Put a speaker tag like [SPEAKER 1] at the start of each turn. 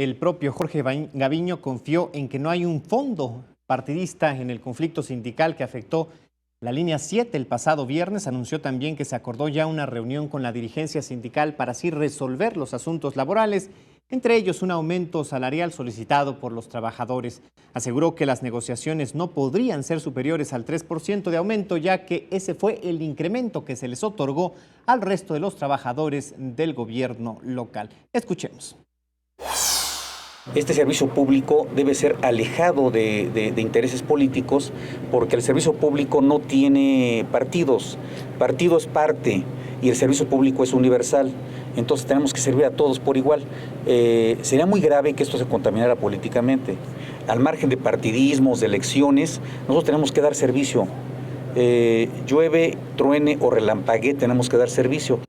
[SPEAKER 1] el propio Jorge Gaviño confió en que no hay un fondo partidista en el conflicto sindical que afectó la línea 7 el pasado viernes. Anunció también que se acordó ya una reunión con la dirigencia sindical para así resolver los asuntos laborales, entre ellos un aumento salarial solicitado por los trabajadores. Aseguró que las negociaciones no podrían ser superiores al 3% de aumento, ya que ese fue el incremento que se les otorgó al resto de los trabajadores del gobierno local. Escuchemos.
[SPEAKER 2] Este servicio público debe ser alejado de intereses políticos, porque el servicio público no tiene partidos. Partido es parte y el servicio público es universal. Entonces tenemos que servir a todos por igual. Sería muy grave que esto se contaminara políticamente. Al margen de partidismos, de elecciones, nosotros tenemos que dar servicio. Llueve, truene o relampaguee, tenemos que dar servicio.